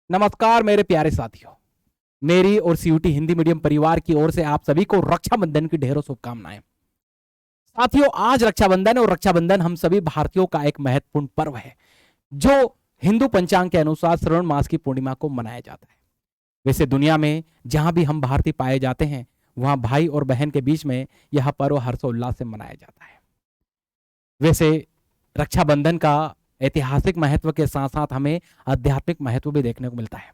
नमस्कार मेरे प्यारे साथियों। मेरी और सीयूटी हिंदी मीडियम परिवार की ओर से आप सभी को रक्षाबंधन की ढेरों शुभकामनाएं। साथियों, आज रक्षाबंधन और रक्षाबंधन हम सभी भारतीयों का एक महत्वपूर्ण पर्व है जो हिंदू पंचांग के अनुसार श्रावण मास की पूर्णिमा को मनाया जाता है। वैसे दुनिया में जहां भी हम भारतीय पाए जाते हैं वहां भाई और बहन के बीच में यह पर्व हर्षोल्लास से मनाया जाता है। वैसे रक्षाबंधन का ऐतिहासिक महत्व के साथ साथ हमें आध्यात्मिक महत्व भी देखने को मिलता है।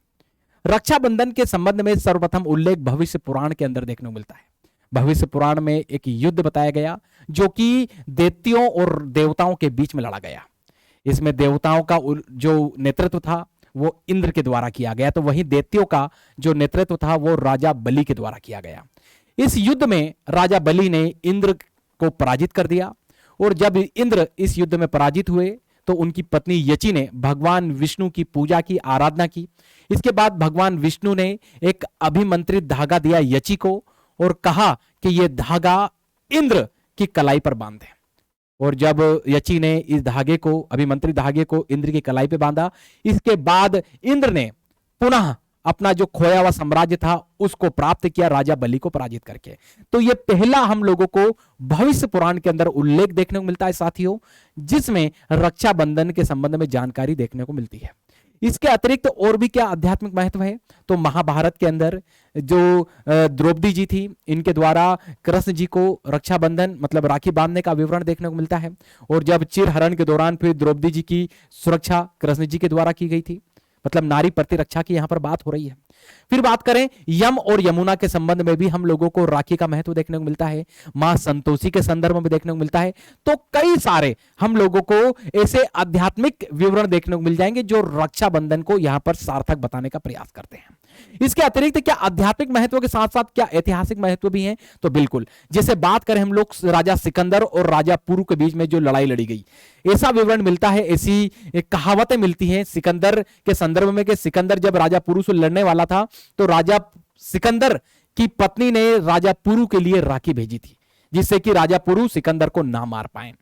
रक्षाबंधन के संबंध में सर्वप्रथम उल्लेख भविष्य पुराण के अंदर देखने को मिलता है। भविष्य पुराण में एक युद्ध बताया गया जो कि दैत्यों और देवताओं के बीच में लड़ा गया। इसमें देवताओं का जो नेतृत्व था वो इंद्र के द्वारा किया गया, तो वहीं दैत्यों का जो नेतृत्व था वो राजा बलि के द्वारा किया गया। इस युद्ध में राजा बलि ने इंद्र को पराजित कर दिया और जब इंद्र इस युद्ध में पराजित हुए तो उनकी पत्नी यची ने भगवान विष्णु की पूजा की, आराधना की। इसके बाद भगवान विष्णु ने एक अभिमंत्रित धागा दिया यची को और कहा कि यह धागा इंद्र की कलाई पर बांध दे। और जब यची ने इस धागे को, अभिमंत्रित धागे को इंद्र की कलाई पर बांधा, इसके बाद इंद्र ने पुनः अपना जो खोया हुआ साम्राज्य था उसको प्राप्त किया राजा बलि को पराजित करके। तो यह पहला हम लोगों को भविष्य पुराण के अंदर उल्लेख देखने को मिलता है साथियों, जिसमें रक्षाबंधन के संबंध में जानकारी देखने को मिलती है। इसके अतिरिक्त और भी क्या आध्यात्मिक महत्व है, तो महाभारत के अंदर जो द्रौपदी जी थी, इनके द्वारा कृष्ण जी को रक्षाबंधन मतलब राखी बांधने का विवरण देखने को मिलता है। और जब चिरहरण के दौरान फिर द्रौपदी जी की सुरक्षा कृष्ण जी के द्वारा की गई थी, मतलब नारी प्रतिरक्षा की यहां पर बात हो रही है। फिर बात करें यम और यमुना के संबंध में भी हम लोगों को राखी का महत्व देखने को मिलता है, मां संतोषी के संदर्भ में देखने को मिलता है। तो कई सारे हम लोगों को ऐसे आध्यात्मिक विवरण देखने को मिल जाएंगे जो रक्षाबंधन को यहां पर सार्थक बताने का प्रयास करते हैं। इसके अतिरिक्त क्या आध्यात्मिक महत्व के साथ साथ क्या ऐतिहासिक महत्व भी है, तो बिल्कुल। जैसे बात करें हम लोग राजा सिकंदर और राजा पुरु के बीच में जो लड़ाई लड़ी गई, ऐसा विवरण मिलता है, ऐसी कहावतें मिलती हैं सिकंदर के संदर्भ में कि सिकंदर जब राजा पुरु से लड़ने वाला था तो राजा सिकंदर की पत्नी ने राजा पुरु के लिए राखी भेजी थी जिससे कि राजा पुरु सिकंदर को ना मार पाए।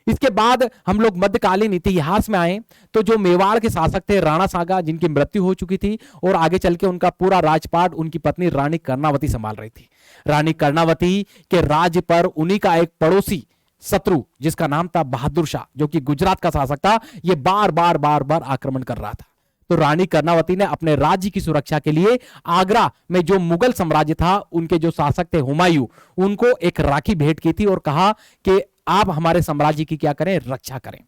इसके बाद हम लोग मध्यकालीन इतिहास में आए तो जो मेवाड़ के शासक थे राणा सागा, जिनकी मृत्यु हो चुकी थी और आगे चल के उनका पूरा राजपाट उनकी पत्नी रानी कर्णावती संभाल रही थी। रानी कर्णावती के राज्य पर उन्हीं का एक पड़ोसी शत्रु जिसका नाम था बहादुर शाह, जो कि गुजरात का शासक था, यह बार बार आक्रमण कर रहा था। तो रानी कर्णावती ने अपने राज्य की सुरक्षा के लिए आगरा में जो मुगल साम्राज्य था, उनके जो शासक थे हुमायूं, उनको एक राखी भेंट की थी और कहा कि आप हमारे साम्राज्य की क्या करें, रक्षा करें।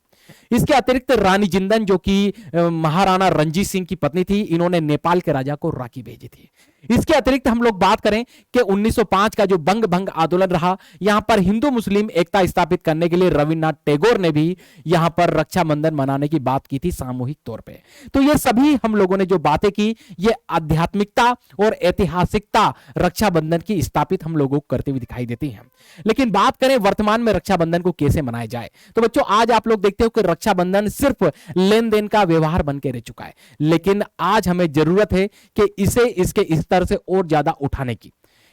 इसके अतिरिक्त रानी जिंदन जो कि महाराणा रणजीत सिंह की पत्नी थी, इन्होंने नेपाल के राजा को राखी भेजी थी। इसके अतिरिक्त हम लोग बात करें कि 1905 का जो बंग भंग आंदोलन रहा, यहां पर हिंदू मुस्लिम एकता स्थापित करने के लिए रविन्द्रनाथ टैगोर ने भी यहां पर रक्षाबंधन मनाने की बात की थी सामूहिक तौर पे। तो ये सभी हम लोगों ने जो बातें की, ये आध्यात्मिकता और ऐतिहासिकता रक्षाबंधन की स्थापित हम लोगों को करते हुए दिखाई देती है। लेकिन बात करें वर्तमान में रक्षाबंधन को कैसे मनाया जाए, तो बच्चों आज आप लोग देखते हो कि रक्षाबंधन सिर्फ लेन देन का व्यवहार बन के रह चुका है, लेकिन आज हमें जरूरत है कि इसे इसके स्तर से और ज्यादा उठाने की,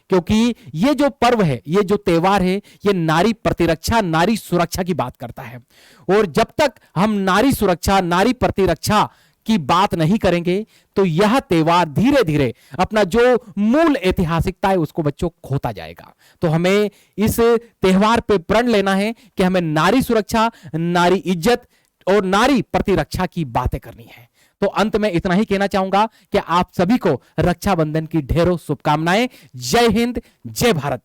क्योंकि ये जो पर्व है, ये जो त्योहार है, ये नारी प्रतिरक्षा, नारी सुरक्षा की बात करता है। और जब तक हम नारी सुरक्षा, नारी प्रतिरक्षा की बात नहीं करेंगे तो यह त्योहार धीरे धीरे अपना जो मूल ऐतिहासिकता है उसको बच्चों खोता जाएगा। तो हमें इस त्योहार पे प्रण लेना है कि हमें नारी सुरक्षा, नारी इज्जत और नारी प्रतिरक्षा की बातें करनी है। तो अंत में इतना ही कहना चाहूंगा कि आप सभी को रक्षाबंधन की ढेरों शुभकामनाएं। जय हिंद, जय भारत।